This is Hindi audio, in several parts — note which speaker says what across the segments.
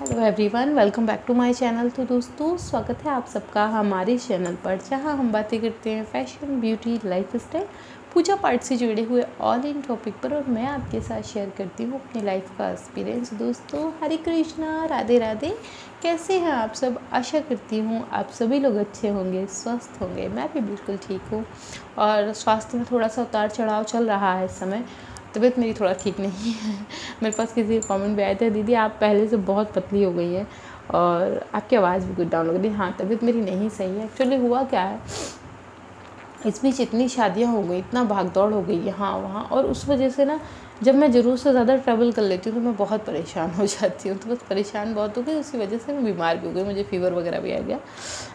Speaker 1: Hello everyone, welcome back to my channel. तो दोस्तों, स्वागत है आप सबका हमारे चैनल पर, जहां हम बातें करते हैं फैशन, ब्यूटी, लाइफ स्टाइल, पूजा पाठ से जुड़े हुए ऑल इन टॉपिक पर। और मैं आपके साथ शेयर करती हूँ अपनी लाइफ का एक्सपीरियंस। दोस्तों, हरे कृष्णा, राधे राधे। कैसे हैं आप सब? आशा करती हूँ आप सभी लोग अच्छे होंगे, स्वस्थ होंगे। मैं भी बिल्कुल ठीक हूँ और स्वास्थ्य में थोड़ा सा उतार चढ़ाव चल रहा है इस समय। तबीयत मेरी थोड़ा ठीक नहीं है। मेरे पास किसी कमेंट भी आए थे, दीदी आप पहले से बहुत पतली हो गई है और आपकी आवाज़ भी कुछ डाउन हो गई। हाँ, तबीयत मेरी नहीं सही है। एक्चुअली हुआ क्या है, इस बीच इतनी शादियाँ हो गई, इतना भागदौड़ हो गई यहाँ वहाँ, और उस वजह से ना जब मैं ज़रूर से ज़्यादा ट्रैवल कर लेती हूँ तो मैं बहुत परेशान हो जाती हूँ। तो बस परेशान बहुत हो गई, उसी वजह से मैं बीमार भी हो गई, मुझे फीवर वगैरह भी आ गया।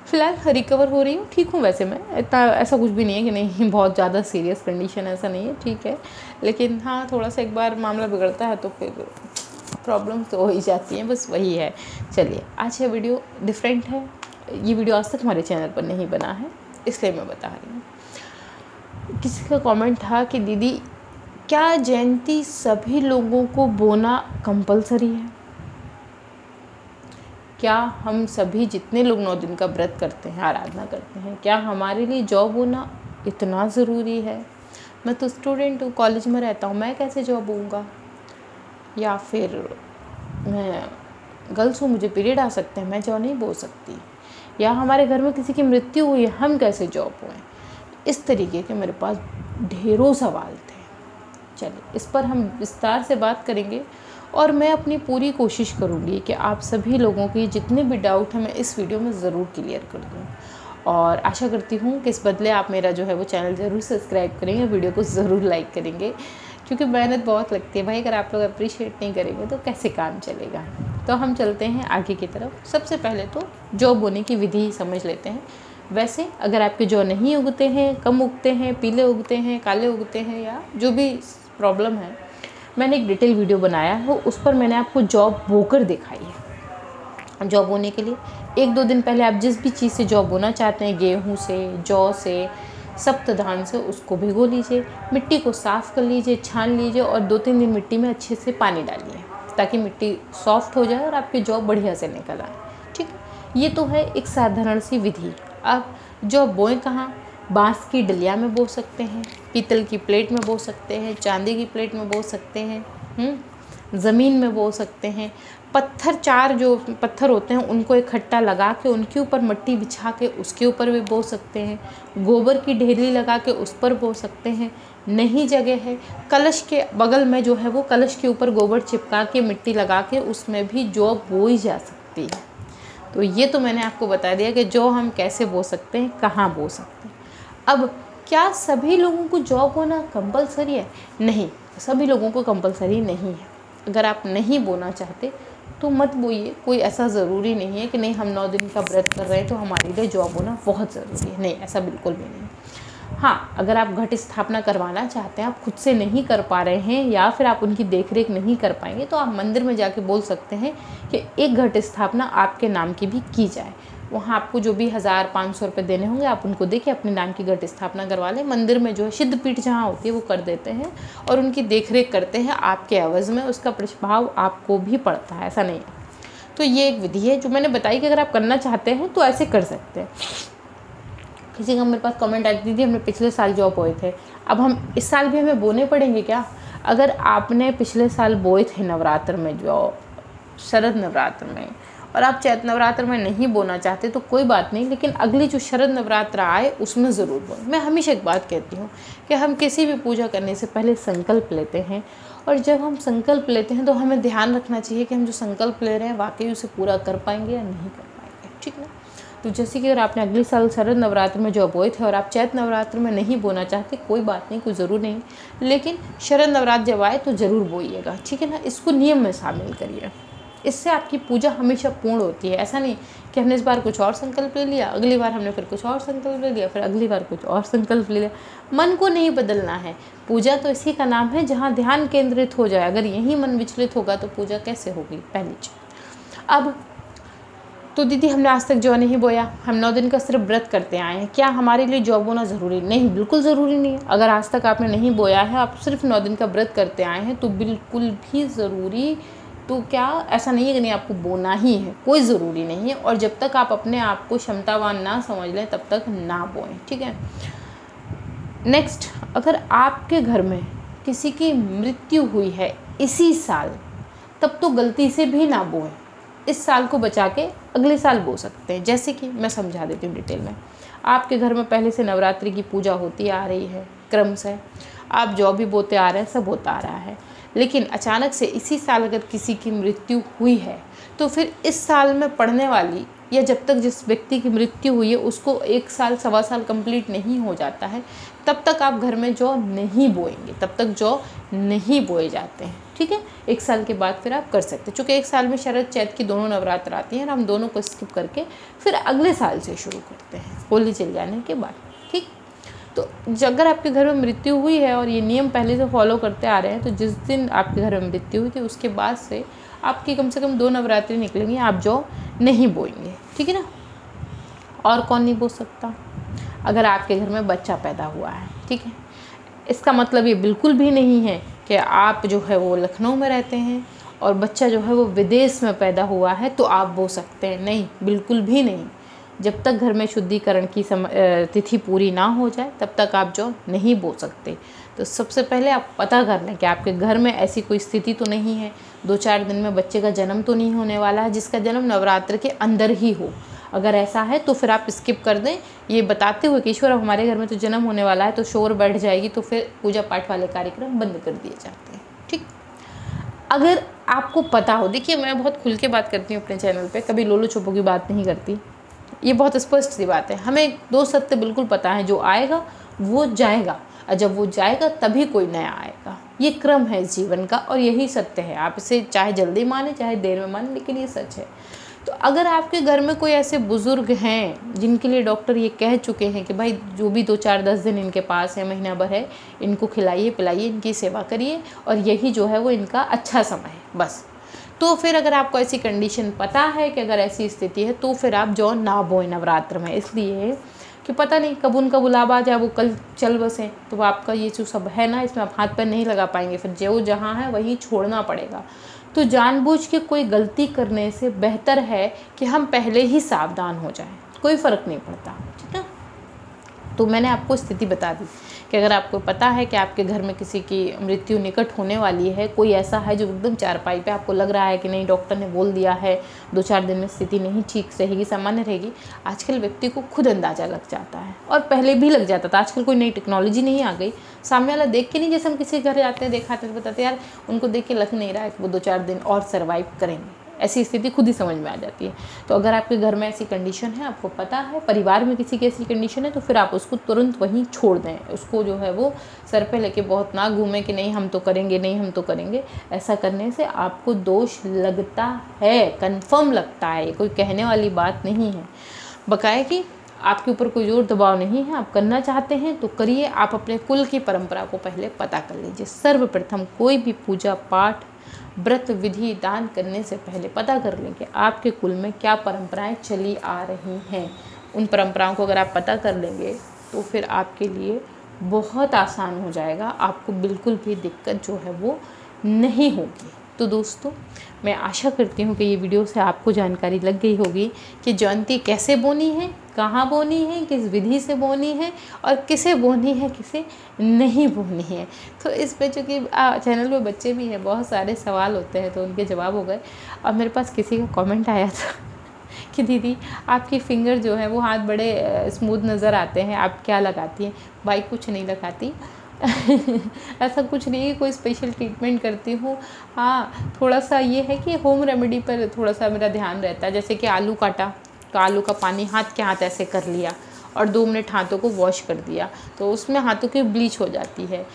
Speaker 1: फ़िलहाल रिकवर हो रही हूँ, ठीक हूँ। वैसे मैं इतना ऐसा कुछ भी नहीं है कि नहीं बहुत ज़्यादा सीरियस कंडीशन, ऐसा नहीं है, ठीक है। लेकिन हाँ, थोड़ा सा एक बार मामला बिगड़ता है तो फिर प्रॉब्लम तो हो ही जाती है, बस वही है। चलिए, आज ये वीडियो डिफरेंट है। ये वीडियो आज तक हमारे चैनल पर नहीं बना है, इसलिए मैं बता रही हूँ। किसी का कमेंट था कि दीदी क्या जयंती सभी लोगों को बोना कंपलसरी है? क्या हम सभी जितने लोग 9 दिन का व्रत करते हैं, आराधना करते हैं, क्या हमारे लिए जॉब होना इतना ज़रूरी है? मैं तो स्टूडेंट हूँ, कॉलेज में रहता हूँ, मैं कैसे जॉब होऊंगा? या फिर मैं गर्ल्स हूँ, मुझे पीरियड आ सकते हैं, मैं जॉब नहीं बोल सकती? या हमारे घर में किसी की मृत्यु हुई है, हम कैसे जॉब हुए? इस तरीके के मेरे पास ढेरों सवाल थे। चलिए, इस पर हम विस्तार से बात करेंगे और मैं अपनी पूरी कोशिश करूँगी कि आप सभी लोगों के जितने भी डाउट हैं मैं इस वीडियो में ज़रूर क्लियर कर दूँ। और आशा करती हूँ कि इस बदले आप मेरा जो है वो चैनल ज़रूर सब्सक्राइब करेंगे, वीडियो को ज़रूर लाइक करेंगे, क्योंकि मेहनत बहुत लगती है भाई। अगर आप लोग अप्रिशिएट नहीं करेंगे तो कैसे काम चलेगा। तो हम चलते हैं आगे की तरफ। सबसे पहले तो जॉब होने की विधि ही समझ लेते हैं। वैसे अगर आपके जौ नहीं उगते हैं, कम उगते हैं, पीले उगते हैं, काले उगते हैं, या जो भी प्रॉब्लम है, मैंने एक डिटेल वीडियो बनाया है, उस पर मैंने आपको जॉब बोकर दिखाई है। जॉब होने के लिए 1-2 दिन पहले आप जिस भी चीज़ से जॉब होना चाहते हैं, गेहूं से, जौ से, सप्तधान से, उसको भिगो लीजिए, मिट्टी को साफ़ कर लीजिए, छान लीजिए और 2-3 दिन मिट्टी में अच्छे से पानी डालिए ताकि मिट्टी सॉफ्ट हो जाए और आपकी जॉब बढ़िया से निकल आए। ठीक है, ये तो है एक साधारण सी विधि। अब जॉब बोएं कहाँ? बांस की डलिया में बो सकते हैं, पीतल की प्लेट में बो सकते हैं, चांदी की प्लेट में बो सकते हैं, ज़मीन में बो सकते हैं। पत्थर, 4 जो पत्थर होते हैं उनको इकट्ठा लगा के उनके ऊपर मिट्टी बिछा के उसके ऊपर भी बो सकते हैं। गोबर की ढेली लगा के उस पर बो सकते हैं। नहीं जगह है, कलश के बगल में जो है वो कलश के ऊपर गोबर चिपका के मिट्टी लगा के उसमें भी जॉब बोई जा सकती है। तो ये तो मैंने आपको बता दिया कि जो हम कैसे बो सकते हैं, कहाँ बो सकते हैं। अब क्या सभी लोगों को जॉब होना कंपलसरी है? नहीं, सभी लोगों को कंपलसरी नहीं है। अगर आप नहीं बोना चाहते तो मत बोइए, कोई ऐसा ज़रूरी नहीं है कि नहीं हम 9 दिन का व्रत कर रहे हैं तो हमारे लिए जॉब होना बहुत ज़रूरी है। नहीं, ऐसा बिल्कुल भी नहीं। हाँ, अगर आप घट स्थापना करवाना चाहते हैं, आप खुद से नहीं कर पा रहे हैं या फिर आप उनकी देखरेख नहीं कर पाएंगे, तो आप मंदिर में जाके बोल सकते हैं कि एक घट स्थापना आपके नाम की भी की जाए। वहाँ आपको जो भी 1000-500 रुपये देने होंगे, आप उनको देके अपने नाम की घट स्थापना करवा लें। मंदिर में जो है सिद्ध पीठ जहाँ होती है वो कर देते हैं और उनकी देखरेख करते हैं आपके एवज़ में, उसका प्रभाव आपको भी पड़ता है, ऐसा नहीं है। तो ये एक विधि है जो मैंने बताई कि अगर आप करना चाहते हैं तो ऐसे कर सकते हैं। किसी का मेरे पास कमेंट आई, दीदी हमने पिछले साल जॉब बोए थे, अब हम इस साल भी हमें बोने पड़ेंगे क्या? अगर आपने पिछले साल बोए थे नवरात्र में जॉब, शरद नवरात्र में, और आप चैत नवरात्र में नहीं बोना चाहते तो कोई बात नहीं, लेकिन अगली जो शरद नवरात्र आए उसमें ज़रूर बोएं। मैं हमेशा एक बात कहती हूँ कि हम किसी भी पूजा करने से पहले संकल्प लेते हैं, और जब हम संकल्प लेते हैं तो हमें ध्यान रखना चाहिए कि हम जो संकल्प ले रहे हैं वाकई उसे पूरा कर पाएंगे या नहीं कर पाएंगे। ठीक ना? तो जैसे कि अगर आपने अगले साल शरद नवरात्र में जॉब बोए थे और आप चैत नवरात्र में नहीं बोना चाहते, कोई बात नहीं, कोई ज़रूर नहीं, लेकिन शरद नवरात्र जब आए तो ज़रूर बोइएगा। ठीक है ना? इसको नियम में शामिल करिए, इससे आपकी पूजा हमेशा पूर्ण होती है। ऐसा नहीं कि हमने इस बार कुछ और संकल्प ले लिया, अगली बार हमने फिर कुछ और संकल्प ले लिया, फिर अगली बार कुछ और संकल्प ले लिया। मन को नहीं बदलना है। पूजा तो इसी का नाम है जहाँ ध्यान केंद्रित हो जाए। अगर यही मन विचलित होगा तो पूजा कैसे होगी? पहली चीज। अब तो दीदी हमने आज तक जौ नहीं बोया, हम 9 दिन का सिर्फ व्रत करते आए हैं, क्या हमारे लिए जॉब होना ज़रूरी? नहीं, बिल्कुल ज़रूरी नहीं है। अगर आज तक आपने नहीं बोया है, आप सिर्फ 9 दिन का व्रत करते आए हैं, तो बिल्कुल भी ज़रूरी तो क्या ऐसा नहीं है कि नहीं आपको बोना ही है, कोई ज़रूरी नहीं है। और जब तक आप अपने आप को क्षमतावान ना समझ लें तब तक ना बोएं, ठीक है। नेक्स्ट, अगर आपके घर में किसी की मृत्यु हुई है इसी साल, तब तो गलती से भी ना बोएं। इस साल को बचा के अगले साल बो सकते हैं। जैसे कि मैं समझा देती हूँ डिटेल में। आपके घर में पहले से नवरात्रि की पूजा होती आ रही है क्रम से, आप जो भी बोते आ रहे हैं सब होता आ रहा है, लेकिन अचानक से इसी साल अगर किसी की मृत्यु हुई है तो फिर इस साल में पढ़ने वाली या जब तक जिस व्यक्ति की मृत्यु हुई है उसको 1 साल 1.25 साल कंप्लीट नहीं हो जाता है, तब तक आप घर में जौ नहीं बोएंगे, तब तक जौ नहीं बोए जाते हैं, ठीक है। 1 साल के बाद फिर आप कर सकते हैं, चूँकि 1 साल में शरद चैत की दोनों नवरात्र आती हैं और हम दोनों को स्किप करके फिर अगले साल से शुरू करते हैं, होली चल जाने के बाद, ठीक। तो अगर आपके घर में मृत्यु हुई है और ये नियम पहले से फॉलो करते आ रहे हैं, तो जिस दिन आपके घर में मृत्यु हुई थी उसके बाद से आपकी कम से कम 2 नवरात्रि निकलेंगी, आप जौ नहीं बोएंगे, ठीक है ना। और कौन नहीं बो सकता? अगर आपके घर में बच्चा पैदा हुआ है, ठीक है। इसका मतलब ये बिल्कुल भी नहीं है कि आप जो है वो लखनऊ में रहते हैं और बच्चा जो है वो विदेश में पैदा हुआ है तो आप बो सकते हैं, नहीं, बिल्कुल भी नहीं। जब तक घर में शुद्धिकरण की तिथि पूरी ना हो जाए तब तक आप जौ नहीं बो सकते। तो सबसे पहले आप पता कर लें कि आपके घर में ऐसी कोई स्थिति तो नहीं है, 2-4 दिन में बच्चे का जन्म तो नहीं होने वाला है जिसका जन्म नवरात्र के अंदर ही हो। अगर ऐसा है तो फिर आप स्किप कर दें, ये बताते हुए कि ईश्वर अब हमारे घर में तो जन्म होने वाला है तो शोर बैठ जाएगी, तो फिर पूजा पाठ वाले कार्यक्रम बंद कर दिए जाते हैं, ठीक। अगर आपको पता हो, देखिए मैं बहुत खुल के बात करती हूँ अपने चैनल पे, कभी लोलो छोपो की बात नहीं करती, ये बहुत स्पष्ट सी बात है। हमें 2 सत्य बिल्कुल पता है, जो आएगा वो जाएगा और जब वो जाएगा तभी कोई नया आएगा। ये क्रम है इस जीवन का और यही सत्य है। आप इसे चाहे जल्दी माने चाहे देर में माने, लेकिन ये सच है। तो अगर आपके घर में कोई ऐसे बुज़ुर्ग हैं जिनके लिए डॉक्टर ये कह चुके हैं कि भाई जो भी 2-4-10 दिन इनके पास है, महीना भर है, इनको खिलाइए पिलाइए, इनकी सेवा करिए और यही जो है वो इनका अच्छा समय है बस, तो फिर अगर आपको ऐसी कंडीशन पता है कि अगर ऐसी स्थिति है तो फिर आप जौ ना बोएं नवरात्र में, इसलिए कि पता नहीं कब उनका बुलावा आ जाए, वो कल चल बसें, तो आपका ये जो सब है ना इसमें आप हाथ पैर नहीं लगा पाएंगे, फिर जो जहाँ है वहीं छोड़ना पड़ेगा। तो जानबूझ के कोई गलती करने से बेहतर है कि हम पहले ही सावधान हो जाएं, कोई फ़र्क नहीं पड़ता, ठीक है। तो मैंने आपको स्थिति बता दी कि अगर आपको पता है कि आपके घर में किसी की मृत्यु निकट होने वाली है, कोई ऐसा है जो एकदम चारपाई पे आपको लग रहा है कि नहीं डॉक्टर ने बोल दिया है 2-4 दिन में स्थिति नहीं ठीक रहेगी, सामान्य रहेगी, आजकल व्यक्ति को खुद अंदाज़ा लग जाता है और पहले भी लग जाता था। आजकल कोई नई टेक्नोलॉजी नहीं आ गई, सामने वाला देख के नहीं, जैसे हम किसी घर जाते हैं दिखाते हैं बताते यार उनको देख के लग नहीं रहा है कि वो 2-4 दिन और सर्वाइव करेंगे, ऐसी स्थिति खुद ही समझ में आ जाती है। तो अगर आपके घर में ऐसी कंडीशन है, आपको पता है परिवार में किसी की ऐसी कंडीशन है, तो फिर आप उसको तुरंत वहीं छोड़ दें, उसको जो है वो सर पे लेके बहुत ना घूमें कि नहीं हम तो करेंगे, नहीं हम तो करेंगे। ऐसा करने से आपको दोष लगता है, कन्फर्म लगता है, कोई कहने वाली बात नहीं है। बकाया कि आपके ऊपर कोई जोर दबाव नहीं है, आप करना चाहते हैं तो करिए। आप अपने कुल की परंपरा को पहले पता कर लीजिए। सर्वप्रथम कोई भी पूजा पाठ व्रत विधि दान करने से पहले पता कर लें कि आपके कुल में क्या परंपराएं चली आ रही हैं। उन परंपराओं को अगर आप पता कर लेंगे तो फिर आपके लिए बहुत आसान हो जाएगा, आपको बिल्कुल भी दिक्कत जो है वो नहीं होगी। तो दोस्तों मैं आशा करती हूँ कि ये वीडियो से आपको जानकारी लग गई होगी कि जयंती कैसे बोनी है, कहाँ बोनी है, किस विधि से बोनी है और किसे बोनी है, किसे नहीं बोनी है। तो इस पे चूँकि चैनल पे बच्चे भी हैं, बहुत सारे सवाल होते हैं तो उनके जवाब हो गए। और मेरे पास किसी का कमेंट आया था कि दीदी आपकी फिंगर जो है वो हाथ बड़े स्मूथ नज़र आते हैं, आप क्या लगाती हैं? भाई कुछ नहीं लगाती ऐसा कुछ नहीं है, कोई स्पेशल ट्रीटमेंट करती हूँ। हाँ थोड़ा सा ये है कि होम रेमेडी पर थोड़ा सा मेरा ध्यान रहता है। जैसे कि आलू काटा तो आलू का पानी हाथ के हाथ ऐसे कर लिया और 2 मिनट हाथों को वॉश कर दिया तो उसमें हाथों की ब्लीच हो जाती है।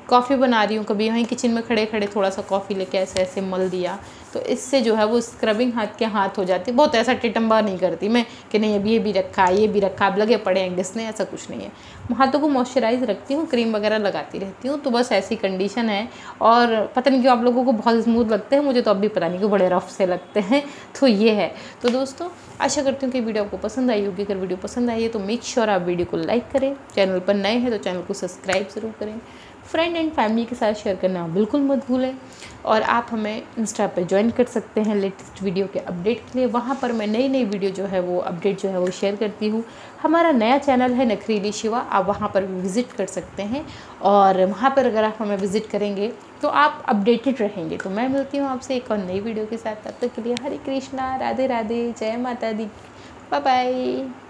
Speaker 1: कॉफ़ी बना रही हूँ, कभी वहीं किचन में खड़े खड़े थोड़ा सा कॉफ़ी लेके ऐसे ऐसे मल दिया तो इससे जो है वो स्क्रबिंग हाथ के हाथ हो जाती है। बहुत ऐसा टिटम्बा नहीं करती मैं कि नहीं अब ये भी रखा ये भी रखा, अब लगे पड़े हैं घिसने, ऐसा कुछ नहीं है। हाथों को मॉइस्चराइज रखती हूँ, क्रीम वगैरह लगाती रहती हूँ। तो बस ऐसी कंडीशन है। और पता नहीं क्यों आप लोगों को बहुत स्मूथ लगते हैं, मुझे तो अब भी पता नहीं क्यों बड़े रफ से लगते हैं। तो ये है। तो दोस्तों आशा करती हूँ कि वीडियो आपको पसंद आई होगी। अगर वीडियो पसंद आई है तो मेक श्योर आप वीडियो को लाइक करें, चैनल पर नए हैं तो चैनल को सब्सक्राइब ज़रूर करें, फ्रेंड एंड फैमिली के साथ शेयर करना बिल्कुल मत भूलें। और आप हमें इंस्टा पे ज्वाइन कर सकते हैं लेटेस्ट वीडियो के अपडेट के लिए। वहाँ पर मैं नई नई वीडियो जो है वो अपडेट जो है वो शेयर करती हूँ। हमारा नया चैनल है नखरीली शिवा, आप वहाँ पर भी विज़िट कर सकते हैं। और वहाँ पर अगर आप हमें विज़िट करेंगे तो आप अपडेटेड रहेंगे। तो मैं मिलती हूँ आपसे एक और नई वीडियो के साथ। तब तक के लिए हरे कृष्णा, राधे राधे, जय माता दी, बाय बाय।